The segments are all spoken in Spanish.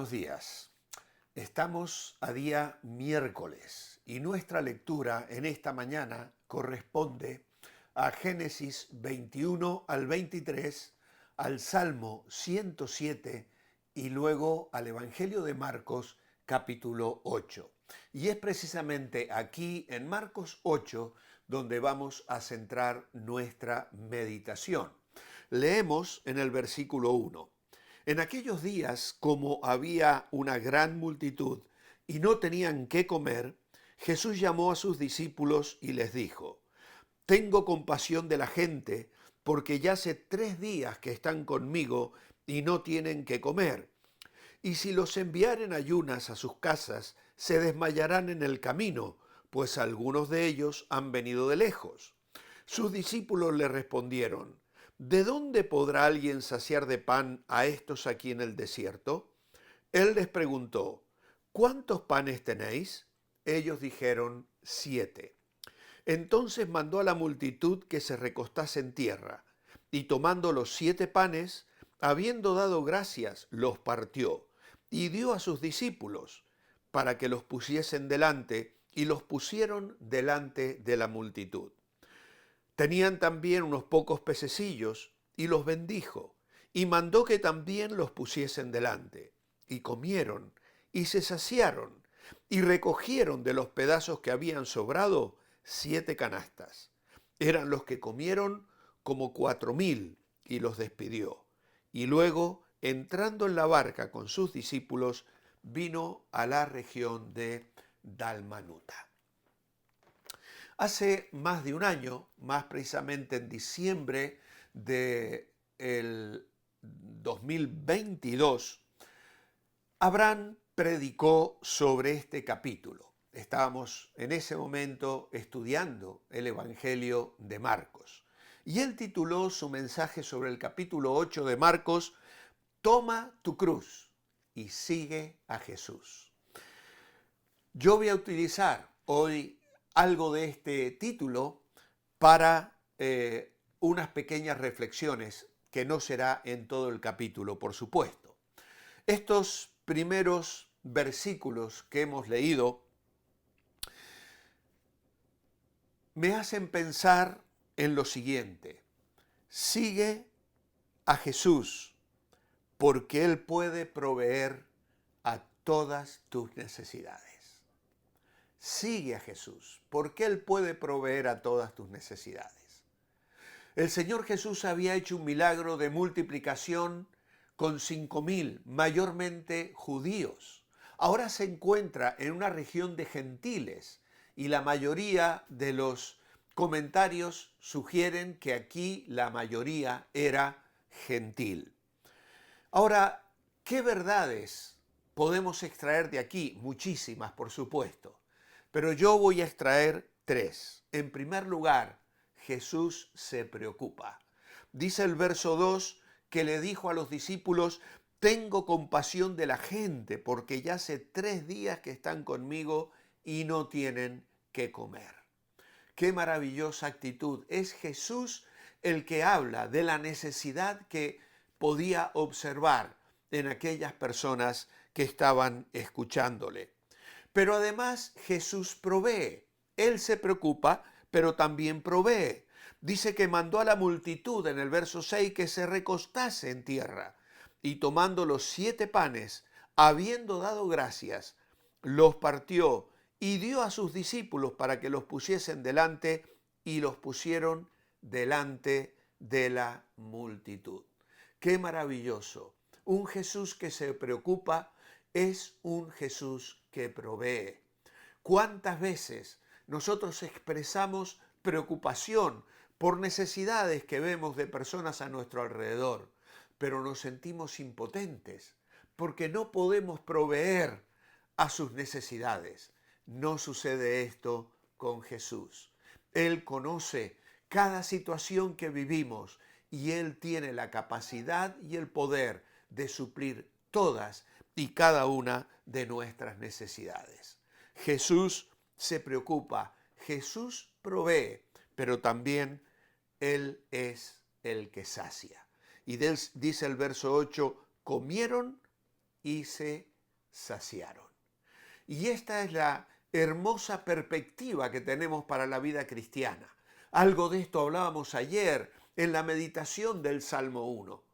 buenos días. Estamos a día miércoles y nuestra lectura en esta mañana corresponde a Génesis 21 al 23, al Salmo 107 y luego al Evangelio de Marcos capítulo 8. Y es precisamente aquí en Marcos 8 donde vamos a centrar nuestra meditación. Leemos en el versículo 1. En aquellos días, como había una gran multitud y no tenían qué comer, Jesús llamó a sus discípulos y les dijo: Tengo compasión de la gente, porque ya hace 3 días que están conmigo y no tienen qué comer. Y si los enviaren ayunas a sus casas, se desmayarán en el camino, pues algunos de ellos han venido de lejos. Sus discípulos le respondieron: ¿De dónde podrá alguien saciar de pan a estos aquí en el desierto? Él les preguntó: ¿Cuántos panes tenéis? Ellos dijeron: 7. Entonces mandó a la multitud que se recostase en tierra, y tomando los 7 panes, habiendo dado gracias, los partió, y dio a sus discípulos, para que los pusiesen delante, y los pusieron delante de la multitud. Tenían también unos pocos pececillos, y los bendijo, y mandó que también los pusiesen delante. Y comieron, y se saciaron, y recogieron de los pedazos que habían sobrado 7 canastas. Eran los que comieron como 4.000, y los despidió. Y luego, entrando en la barca con sus discípulos, vino a la región de Dalmanuta. Hace más de un año, más precisamente en diciembre del 2022, Abraham predicó sobre este capítulo. Estábamos en ese momento estudiando el Evangelio de Marcos. Y él tituló su mensaje sobre el capítulo 8 de Marcos: Toma tu cruz y sigue a Jesús. Yo voy a utilizar hoy algo de este título para unas pequeñas reflexiones, que no será en todo el capítulo, por supuesto. Estos primeros versículos que hemos leído me hacen pensar en lo siguiente: sigue a Jesús, porque Él puede proveer a todas tus necesidades. Sigue a Jesús, porque Él puede proveer a todas tus necesidades. El Señor Jesús había hecho un milagro de multiplicación con 5.000, mayormente judíos. Ahora se encuentra en una región de gentiles y la mayoría de los comentarios sugieren que aquí la mayoría era gentil. Ahora, ¿qué verdades podemos extraer de aquí? Muchísimas, por supuesto. Pero yo voy a extraer 3. En primer lugar, Jesús se preocupa. Dice el verso 2 que le dijo a los discípulos: tengo compasión de la gente, porque ya hace 3 días que están conmigo y no tienen qué comer. Qué maravillosa actitud. Es Jesús el que habla de la necesidad que podía observar en aquellas personas que estaban escuchándole. Pero además Jesús provee. Él se preocupa, pero también provee. Dice que mandó a la multitud en el verso 6 que se recostase en tierra, y tomando los 7 panes, habiendo dado gracias, los partió y dio a sus discípulos para que los pusiesen delante, y los pusieron delante de la multitud. ¡Qué maravilloso! Un Jesús que se preocupa es un Jesús que provee. ¿Cuántas veces nosotros expresamos preocupación por necesidades que vemos de personas a nuestro alrededor, pero nos sentimos impotentes porque no podemos proveer a sus necesidades? No sucede esto con Jesús. Él conoce cada situación que vivimos y Él tiene la capacidad y el poder de suplir todas y cada una de nuestras necesidades. Jesús se preocupa, Jesús provee, pero también Él es el que sacia. Y dice el verso 8, comieron y se saciaron. Y esta es la hermosa perspectiva que tenemos para la vida cristiana. Algo de esto hablábamos ayer en la meditación del Salmo 1.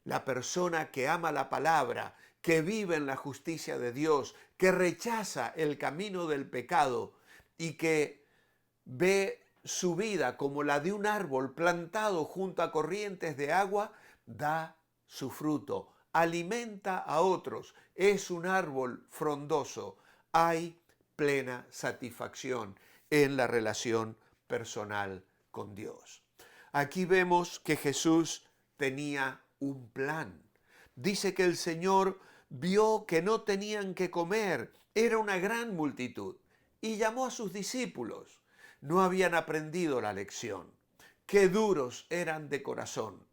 La persona que ama la palabra, que vive en la justicia de Dios, que rechaza el camino del pecado y que ve su vida como la de un árbol plantado junto a corrientes de agua, da su fruto, alimenta a otros, es un árbol frondoso. Hay plena satisfacción en la relación personal con Dios. Aquí vemos que Jesús tenía un plan. Dice que el Señor vio que no tenían que comer, era una gran multitud, y llamó a sus discípulos. No habían aprendido la lección. Qué duros eran de corazón,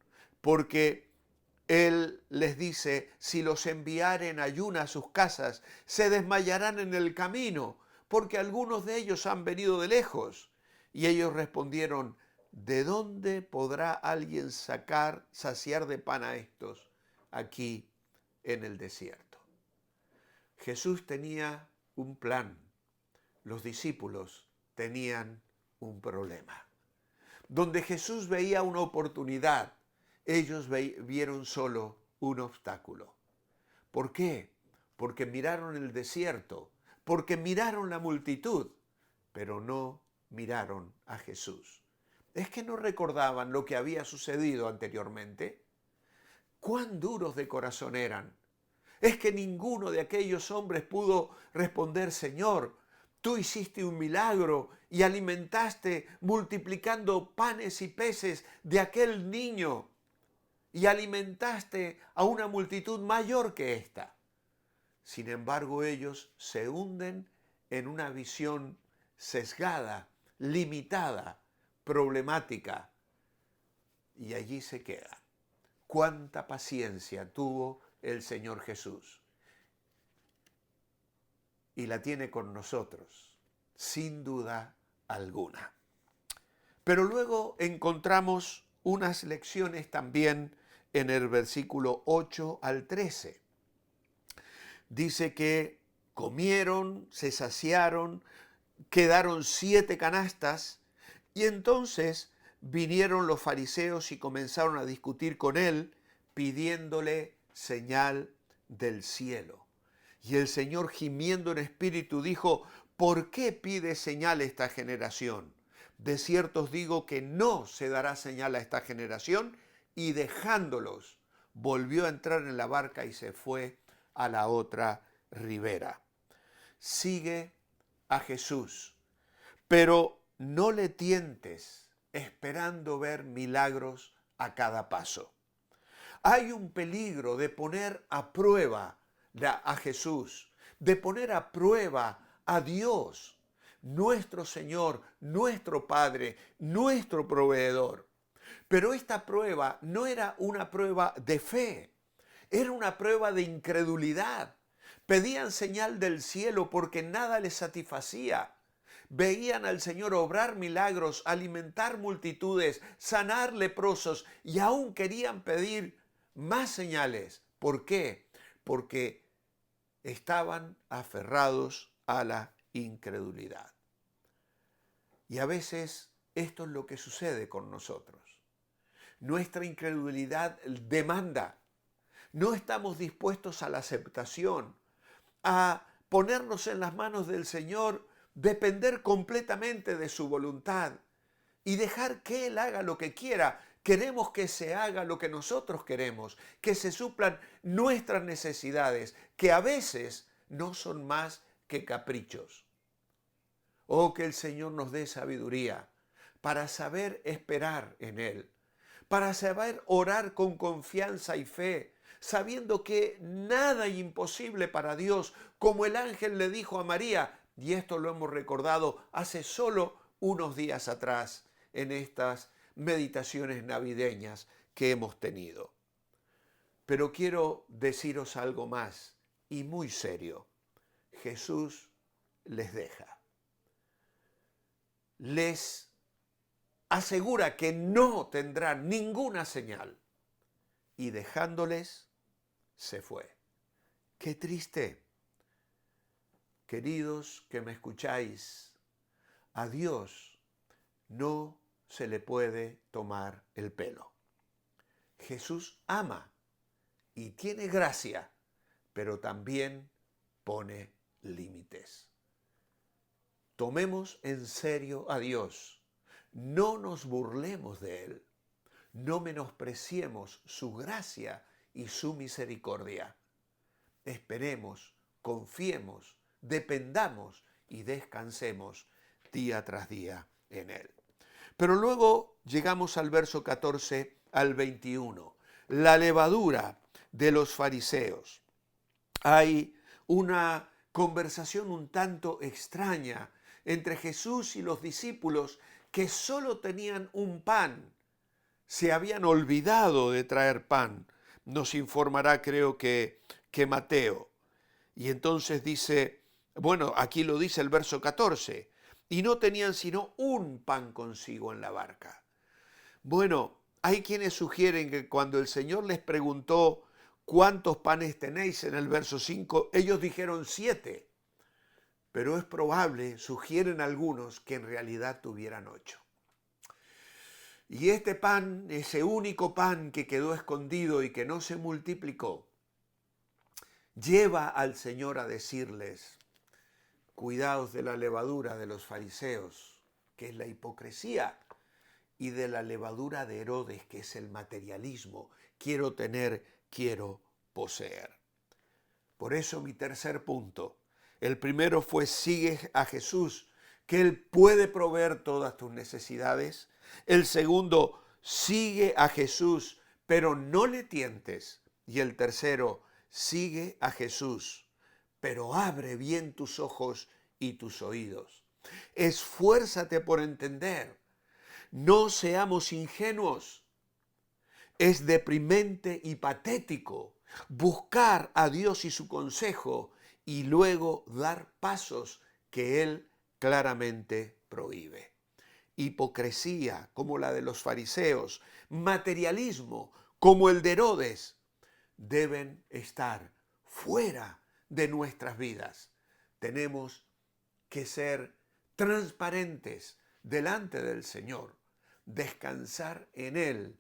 porque Él les dice, si los enviaren en ayunas a sus casas, se desmayarán en el camino, porque algunos de ellos han venido de lejos. Y ellos respondieron, ¿de dónde podrá alguien saciar de pan a estos aquí en el desierto? Jesús tenía un plan, los discípulos tenían un problema. Donde Jesús veía una oportunidad, ellos vieron solo un obstáculo. ¿Por qué? Porque miraron el desierto, porque miraron la multitud, pero no miraron a Jesús. ¿Es que no recordaban lo que había sucedido anteriormente? ¿Cuán duros de corazón eran? Es que ninguno de aquellos hombres pudo responder, Señor, tú hiciste un milagro y alimentaste multiplicando panes y peces de aquel niño y alimentaste a una multitud mayor que esta. Sin embargo, ellos se hunden en una visión sesgada, limitada, problemática, y allí se quedan. Cuánta paciencia tuvo el Señor Jesús. Y la tiene con nosotros, sin duda alguna. Pero luego encontramos unas lecciones también en el versículo 8 al 13. Dice que comieron, se saciaron, quedaron 7 canastas, y entonces vinieron los fariseos y comenzaron a discutir con él, pidiéndole señal del cielo. Y el Señor, gimiendo en espíritu, dijo, ¿por qué pide señal esta generación? De cierto os digo que no se dará señal a esta generación. Y dejándolos, volvió a entrar en la barca y se fue a la otra ribera. Sigue a Jesús, pero no le tientes esperando ver milagros a cada paso. Hay un peligro de poner a prueba a Jesús, de poner a prueba a Dios, nuestro Señor, nuestro Padre, nuestro proveedor. Pero esta prueba no era una prueba de fe, era una prueba de incredulidad. Pedían señal del cielo porque nada les satisfacía. Veían al Señor obrar milagros, alimentar multitudes, sanar leprosos y aún querían pedir más señales. ¿Por qué? Porque estaban aferrados a la incredulidad. Y a veces esto es lo que sucede con nosotros. Nuestra incredulidad demanda. No estamos dispuestos a la aceptación, a ponernos en las manos del Señor, depender completamente de su voluntad y dejar que Él haga lo que quiera. Queremos que se haga lo que nosotros queremos, que se suplan nuestras necesidades, que a veces no son más que caprichos. Oh, que el Señor nos dé sabiduría para saber esperar en Él, para saber orar con confianza y fe, sabiendo que nada es imposible para Dios, como el ángel le dijo a María, y esto lo hemos recordado hace solo unos días atrás en estas meditaciones navideñas que hemos tenido. Pero quiero deciros algo más y muy serio. Jesús les deja. Les asegura que no tendrán ninguna señal. Y dejándoles, se fue. Qué triste. queridos que me escucháis, a Dios no se le puede tomar el pelo. Jesús ama y tiene gracia, pero también pone límites. Tomemos en serio a Dios, no nos burlemos de Él, no menospreciemos su gracia y su misericordia. Esperemos, confiemos, dependamos y descansemos día tras día en Él. Pero luego llegamos al verso 14 al 21, la levadura de los fariseos. Hay una conversación un tanto extraña entre Jesús y los discípulos que solo tenían un pan. Se habían olvidado de traer pan. Nos informará, creo que Mateo. Y entonces dice, bueno, aquí lo dice el verso 14, y no tenían sino un pan consigo en la barca. Bueno, hay quienes sugieren que cuando el Señor les preguntó ¿cuántos panes tenéis? En el verso 5, ellos dijeron 7, pero es probable, sugieren algunos, que en realidad tuvieran 8. Y este pan, ese único pan que quedó escondido y que no se multiplicó, lleva al Señor a decirles, cuidaos de la levadura de los fariseos, que es la hipocresía, y de la levadura de Herodes, que es el materialismo. Quiero tener, quiero poseer. Por eso mi tercer punto. El primero fue sigue a Jesús, que Él puede proveer todas tus necesidades. El segundo, sigue a Jesús, pero no le tientes. Y el tercero, sigue a Jesús, pero abre bien tus ojos y tus oídos. Esfuérzate por entender. No seamos ingenuos. Es deprimente y patético buscar a Dios y su consejo y luego dar pasos que Él claramente prohíbe. Hipocresía como la de los fariseos, materialismo como el de Herodes, deben estar fuera de nuestras vidas. Tenemos que ser transparentes delante del Señor, descansar en Él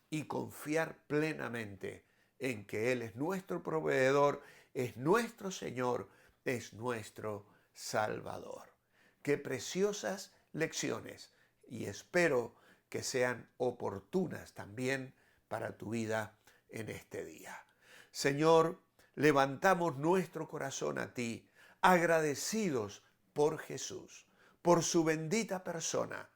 y confiar plenamente en que Él es nuestro proveedor, es nuestro Señor, es nuestro Salvador. Qué preciosas lecciones, y espero que sean oportunas también para tu vida en este día. Señor, levantamos nuestro corazón a ti, agradecidos por Jesús, por su bendita persona,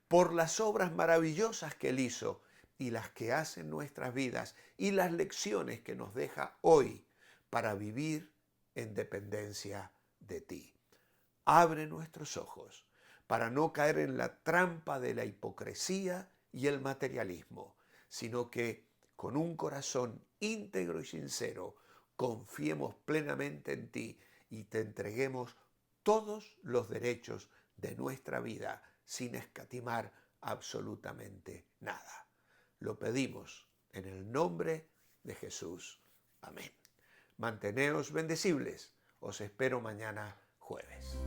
por las obras maravillosas que Él hizo y las que hace en nuestras vidas y las lecciones que nos deja hoy para vivir en dependencia de ti. Abre nuestros ojos para no caer en la trampa de la hipocresía y el materialismo, sino que con un corazón íntegro y sincero confiemos plenamente en ti y te entreguemos todos los derechos de nuestra vida sin escatimar absolutamente nada. Lo pedimos en el nombre de Jesús. Amén. Manteneos bendecibles. Os espero mañana jueves.